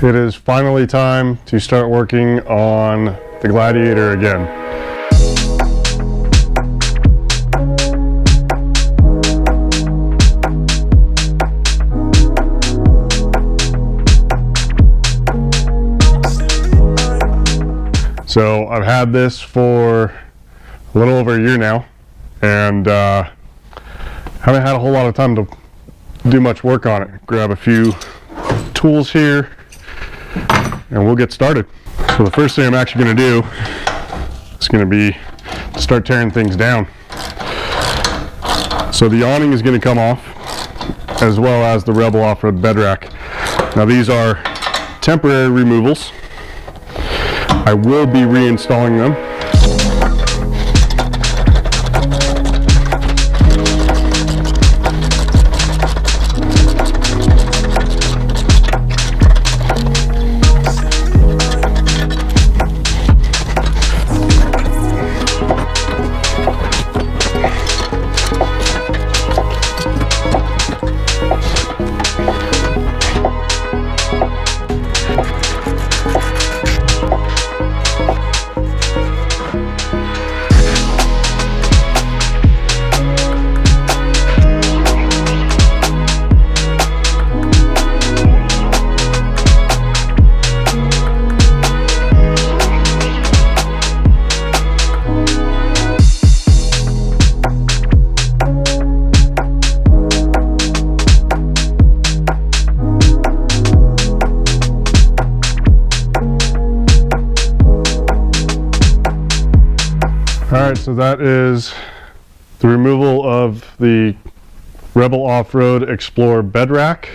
It is finally time to start working on the Gladiator again. So I've had this for a little over a year now, and haven't had a whole lot of time to do much work on it. Grab a few tools here and we'll get started. So the first thing I'm actually going to do is going to be to start tearing things down. So the awning is going to come off, as well as the Rebel off-road bed rack. Now these are temporary removals. I will be reinstalling them. Alright, so that is the removal of the Rebel Off-Road Explorer bed rack.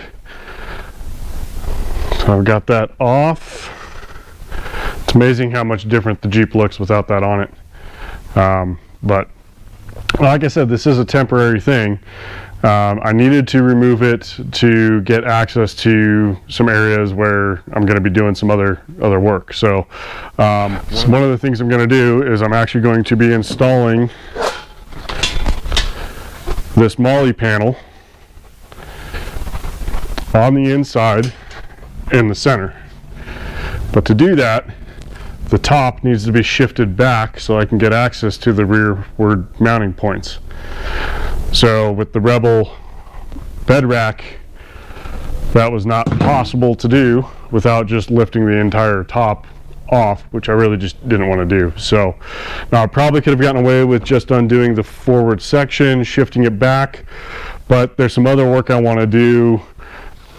So I've got that off. It's amazing how much different the Jeep looks without that on it. But like I said, this is a temporary thing. I needed to remove it to get access to some areas where I'm going to be doing some other work. So one of the things I'm going to do is I'm actually going to be installing this Molle panel on the inside in the center. But to do that, the top needs to be shifted back so I can get access to the rearward mounting points. So with the Rebel bed rack, that was not possible to do without just lifting the entire top off, which I really just didn't want to do. So now I probably could have gotten away with just undoing the forward section, shifting it back, but there's some other work I want to do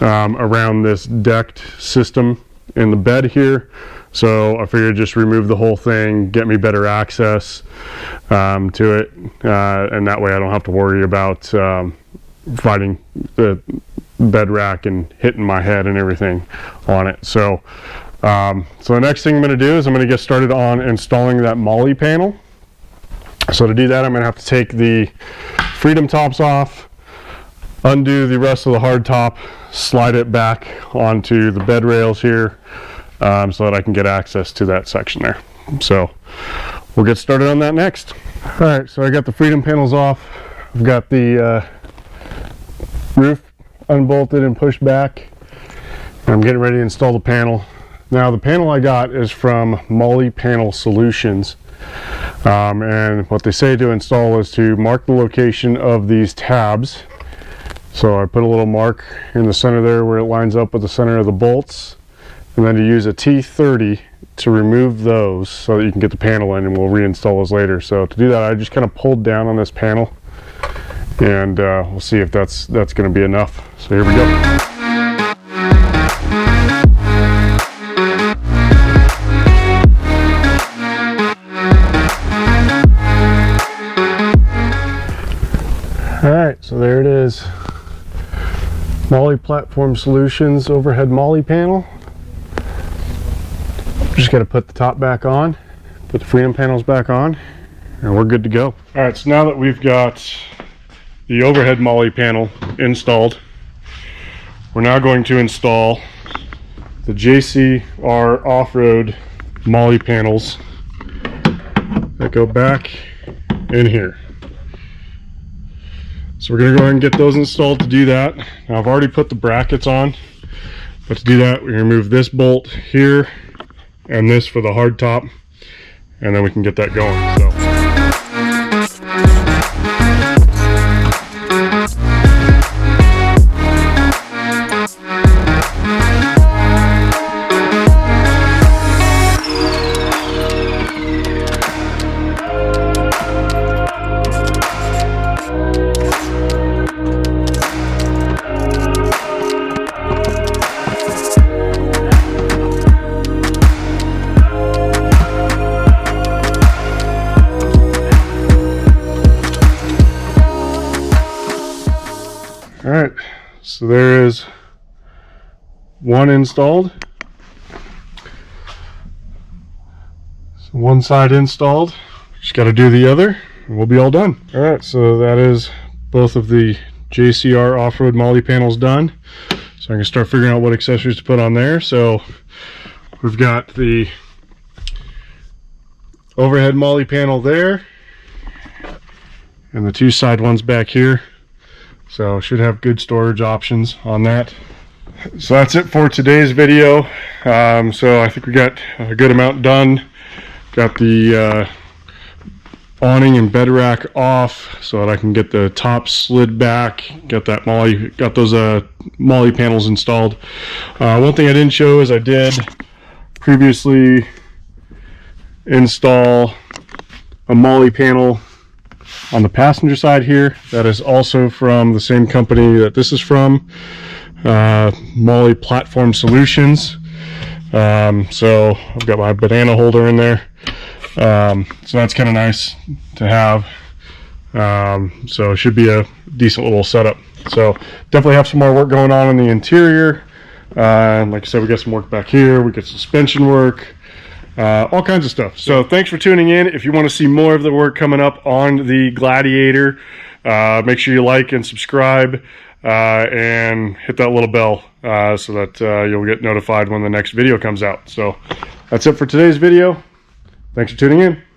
around this decked system in the bed here. So I figured just remove the whole thing, get me better access to it, and that way I don't have to worry about fighting the bed rack and hitting my head and everything on it. So the next thing I'm going to do is I'm going to get started on installing that Molle panel. So to do that, I'm going to have to take the Freedom tops off, undo the rest of the hard top, slide it back onto the bed rails here, so that I can get access to that section there. So we'll get started on that next. All right, so I got the Freedom panels off. I've got the roof unbolted and pushed back. And I'm getting ready to install the panel. Now the panel I got is from Molle Panel Solutions. And what they say to install is to mark the location of these tabs. So I put a little mark in the center there where it lines up with the center of the bolts. And then to use a T30 to remove those so that you can get the panel in, and we'll reinstall those later. So to do that, I just kind of pulled down on this panel, and we'll see if that's going to be enough. So here we go. All right, so there it is. Molle Platform Solutions overhead Molle panel. Just got to put the top back on, put the Freedom panels back on, and we're good to go. All right, so now that we've got the overhead Molle panel installed, we're now going to install the JCR off-road Molle panels that go back in here. So we're going to go ahead and get those installed. To do that, now I've already put the brackets on. But to do that, we remove this bolt here and this for the hard top, and then we can get that going. So. All right, so there is one installed. So one side installed, just got to do the other and we'll be all done. All right, so that is both of the JCR off-road Molle panels done. So I can start figuring out what accessories to put on there. So we've got the overhead Molle panel there and the two side ones back here. So should have good storage options on that. So that's it for today's video. So I think we got a good amount done. Got the awning and bed rack off so that I can get the top slid back. Got those Molle panels installed. One thing I didn't show is I did previously install a Molle panel on the passenger side here. That is also from the same company that this is from, Molle Platform Solutions. So I've got my banana holder in there. So that's kind of nice to have. So it should be a decent little setup. So definitely have some more work going on in the interior. Like I said, we got some work back here. We got suspension work. All kinds of stuff. So thanks for tuning in. If you want to see more of the work coming up on the Gladiator, make sure you like and subscribe and hit that little bell so that you'll get notified when the next video comes out. So that's it for today's video. Thanks for tuning in.